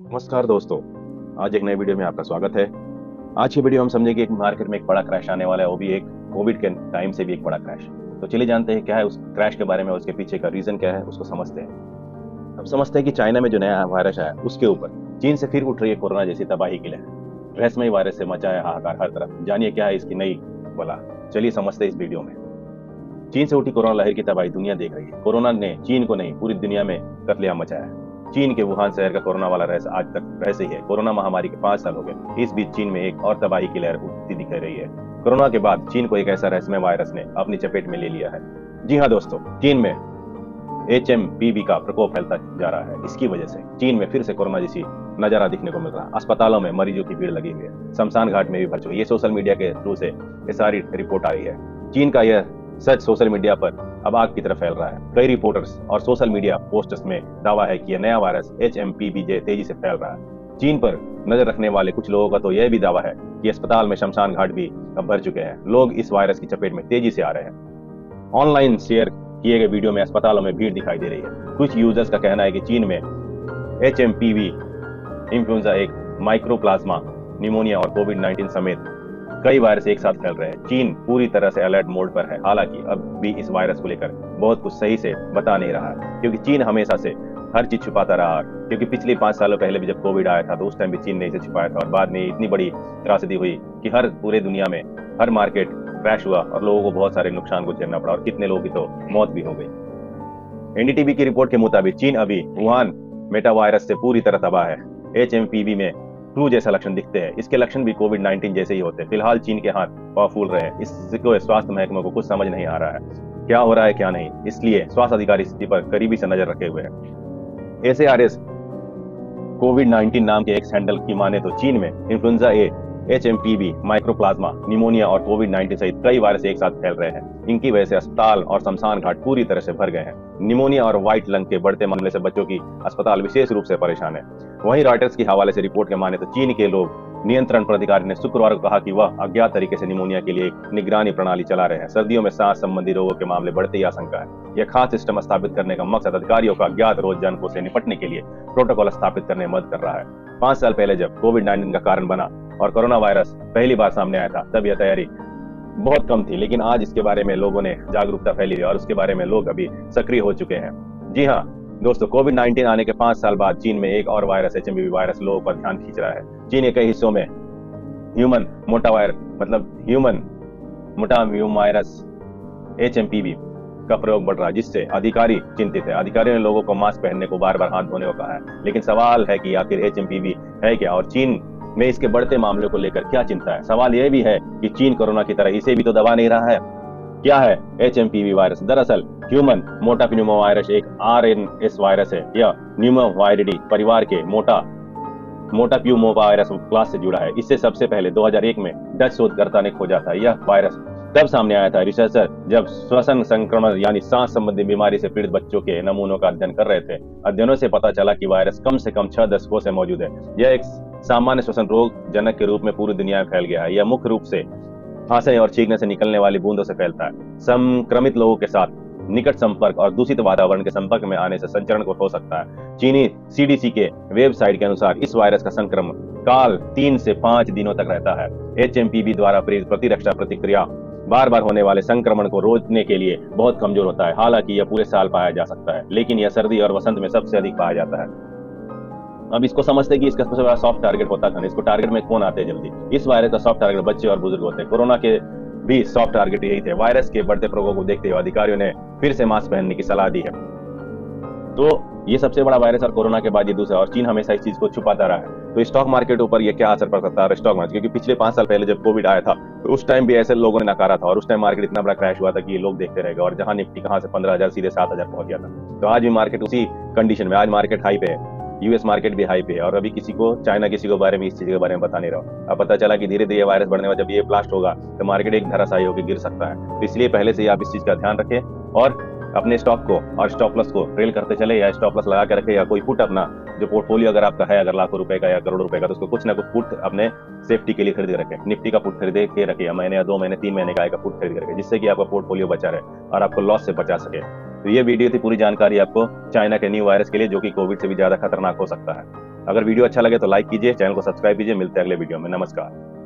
नमस्कार दोस्तों। आज एक नए वीडियो में आपका स्वागत है। आज की वीडियो हम समझेंगे कि मार्केट में एक बड़ा क्रैश आने वाला है, वो भी एक कोविड के टाइम से भी एक बड़ा क्रैश। तो चलिए जानते हैं क्या है उस क्रैश के बारे में, उसके पीछे का रीजन क्या है, उसको समझते हैं। अब समझते हैं कि चाइना में जो नया वायरस आया उसके ऊपर चीन से फिर उठ रही है कोरोना जैसी तबाही की लहर। रहस्यमय वायरस से मचा है हाहाकार हर तरफ। जानिए क्या है इसकी नई बला। चलिए समझते हैं इस वीडियो में। चीन से उठी कोरोना लहर की तबाही दुनिया देख रही है। कोरोना ने चीन को नहीं पूरी दुनिया में कत्लेआम मचाया है। चीन के वुहान शहर का कोरोना वाला रहस्य आज तक रहस्य ही है। कोरोना महामारी के 5 साल हो गए। इस बीच चीन में एक और तबाही की लहर उठती दिख रही है। कोरोना के बाद चीन को एक ऐसा रहस्यमय वायरस ने अपनी चपेट में ले लिया है। जी हाँ दोस्तों, चीन में HMPV का प्रकोप फैलता जा रहा है। इसकी वजह से चीन में फिर से कोरोना जैसी नजारा दिखने को मिल रहा है। अस्पतालों में मरीजों की भीड़ लगी हुई है। शमशान घाट में भी भर चुकी है। ये सोशल मीडिया के थ्रू से ये सारी रिपोर्ट आ रही है। चीन का यह सच सोशल मीडिया पर अब आग की तरफ फैल रहा है। कई रिपोर्टर्स और सोशल मीडिया पोस्टर्स में दावा है कि यह नया वायरस HMPV तेजी से फैल रहा है। चीन पर नजर रखने वाले कुछ लोगों का तो यह भी दावा है कि अस्पताल में शमशान घाट भी अब भर चुके हैं। लोग इस वायरस की चपेट में तेजी से आ रहे हैं। ऑनलाइन शेयर किए गए वीडियो में अस्पतालों में भीड़ दिखाई दे रही है। कुछ यूजर्स का कहना है कि चीन में HMPV इन्फ्लुएंजा, एक माइक्रोप्लाज्मा, निमोनिया और कोविड-19 समेत कई वायरस एक साथ फैल रहे हैं। चीन पूरी तरह से अलर्ट मोड पर है। हालांकि अब भी इस वायरस को लेकर बहुत कुछ सही से बता नहीं रहा है, क्योंकि चीन हमेशा से हर चीज छुपाता रहा। क्योंकि पिछले 5 सालों पहले भी जब कोविड आया था तो उस टाइम भी चीन ने इसे छुपाया था, और बाद में इतनी बड़ी त्रासदी हुई कि हर पूरे दुनिया में हर मार्केट क्रैश हुआ और लोगों को बहुत सारे नुकसान को झेलना पड़ा और कितने लोगों की तो मौत भी हो गई। NDTV की रिपोर्ट के मुताबिक चीन अभी वुहान मेटा वायरस से पूरी तरह तबाह है। HMPV में फ्लू जैसा लक्षण दिखते हैं। इसके लक्षण भी कोविड-19 जैसे ही होते हैं। फिलहाल चीन के हाथ पांव फूल रहे हैं। इसको स्वास्थ्य महकमे को कुछ समझ नहीं आ रहा है क्या हो रहा है क्या नहीं, इसलिए स्वास्थ्य अधिकारी स्थिति पर करीबी से नजर रखे हुए हैं। SARS कोविड-19 नाम के एक हैंडल की माने तो चीन में इन्फ्लुएंजा ए, HMPV, माइक्रोप्लाज्मा, निमोनिया और कोविड-19 सहित कई वायरस एक साथ फैल रहे हैं। इनकी वजह से अस्पताल और शमशान घाट पूरी तरह से भर गए हैं। निमोनिया और व्हाइट लंग के बढ़ते मामले से बच्चों की अस्पताल विशेष रूप से परेशान है। वहीं रॉयटर्स के हवाले से रिपोर्ट के माने तो चीन के लोग नियंत्रण प्राधिकारी ने शुक्रवार को कहा कि वह अज्ञात तरीके से निमोनिया के लिए एक निगरानी प्रणाली चला रहे हैं। सर्दियों में सांस संबंधी रोगों के मामले बढ़ते ही आशंका है। यह खास सिस्टम स्थापित करने का मकसद अधिकारियों का अज्ञात रोगजनकों से निपटने के लिए प्रोटोकॉल स्थापित करने में मदद कर रहा है। 5 साल पहले जब कोविड-19 का कारण बना और कोरोना वायरस पहली बार सामने आया था, तब यह तैयारी बहुत कम थी, लेकिन आज इसके बारे में लोगों ने जागरूकता फैली है और उसके बारे में लोग अभी सक्रिय हो चुके हैं। जी हाँ दोस्तों, कोविड-19 आने के 5 साल बाद चीन में एक और वायरस HMPV वायरस लोगों पर ध्यान खींच रहा है। चीन के कई हिस्सों में ह्यूमन मोटाव्यूम वायरस HMPV का प्रयोग बढ़ रहा है, जिससे अधिकारी चिंतित है। अधिकारियों ने लोगों को मास्क पहनने को बार बार हाथ धोने को कहा है, लेकिन सवाल है कि आखिर HMPV है क्या और चीन में इसके बढ़ते मामलों को लेकर क्या चिंता है। सवाल यह भी है कि चीन कोरोना की तरह इसे भी तो दबा नहीं रहा है। क्या है HMPV वायरस? दरअसल ह्यूमन मोटाप्यूमो वायरस एक RNS वायरस है। यह न्यूमोवायरिडी परिवार के मोटाप्यूमो वायरस क्लास से जुड़ा है। इससे सबसे पहले 2001 में डच शोधकर्ता ने खोजा था। यह वायरस तब सामने आया था रिसर्चर जब श्वसन संक्रमण यानी सांस संबंधी बीमारी से पीड़ित बच्चों के नमूनों का अध्ययन कर रहे थे। अध्ययनों से पता चला कि वायरस कम से कम 6 दशकों से मौजूद है। यह एक सामान्य श्वसन रोग जनक के रूप में पूरी दुनिया में फैल गया है। यह मुख्य रूप से खांसने और छींकने से निकलने वाली बूंदों से फैलता है। संक्रमित लोगों के साथ निकट संपर्क और दूषित वातावरण के संपर्क में आने से संचरण को हो सकता है। चीनी CDC के वेबसाइट के अनुसार इस वायरस का संक्रमण काल 3 से 5 दिनों तक रहता है। HMPV द्वारा प्रेरित प्रतिरक्षा प्रतिक्रिया बार बार होने वाले संक्रमण को रोकने के लिए बहुत कमजोर होता है। हालांकि यह पूरे साल पाया जा सकता है, लेकिन यह सर्दी और वसंत में सबसे अधिक पाया जाता है। अब इसको समझते हैं कि इसका सबसे बड़ा सॉफ्ट टारगेट होता है। इसको टारगेट में कौन आते हैं जल्दी? इस वायरस का सॉफ्ट टारगेट बच्चे और बुजुर्ग होते हैं। कोरोना के भी सॉफ्ट टारगेट यही थे। वायरस के बढ़ते प्रकोप को देखते हुए अधिकारियों ने फिर से मास्क पहनने की सलाह दी है। तो ये सबसे बड़ा वायरस और कोरोना के बाद ये दूसरा, और चीन हमेशा इस चीज को छुपाता रहा है। तो स्टॉक मार्केट ऊपर ये क्या असर पड़ सकता है? स्टॉक मार्केट, क्योंकि पिछले 5 साल पहले जब कोविड आया था तो उस टाइम भी ऐसे लोगों ने नकारा था और उस टाइम मार्केट इतना बड़ा क्रैश हुआ था कि ये लोग देखते रह गए, और जहां निफ्टी कहां से 15,000 सीधे 7,000 पहुंच गया था। तो आज भी मार्केट उसी कंडीशन में, आज मार्केट हाई पे है। US मार्केट भी हाई पे है, और अभी चाइना किसी को बारे में इस चीज के बारे में बता नहीं रहा। अब पता चला कि धीरे धीरे वायरस बढ़ने में जब ये ब्लास्ट होगा तो मार्केट एक धराशायी होकर गिर सकता है। तो इसलिए पहले से ही आप इस चीज का ध्यान रखें और अपने स्टॉक को और स्टॉप लॉस को ट्रेल करते चले, या स्टॉप लॉस लगा के रखे, या कोई पुट अपना जो पोर्टफोलियो अगर आपका है, अगर लाखों रुपए का या करोड़ों रुपए का, तो उसको कुछ ना कुछ पुट अपने सेफ्टी के लिए खरीद के रखें। निफ्टी का पुट खरीदे के रखे, या महीने या 2 महीने 3 महीने का पुट खरीद के रखें, जिससे कि आपका पोर्टफोलियो बचा रहे और आपको लॉस से बचा सके। तो ये वीडियो थी पूरी जानकारी आपको चाइना के न्यू वायरस के लिए, जो कि कोविड से भी ज्यादा खतरनाक हो सकता है। अगर वीडियो अच्छा लगे तो लाइक कीजिए, चैनल को सब्सक्राइब कीजिए। मिलते हैं अगले वीडियो में। नमस्कार।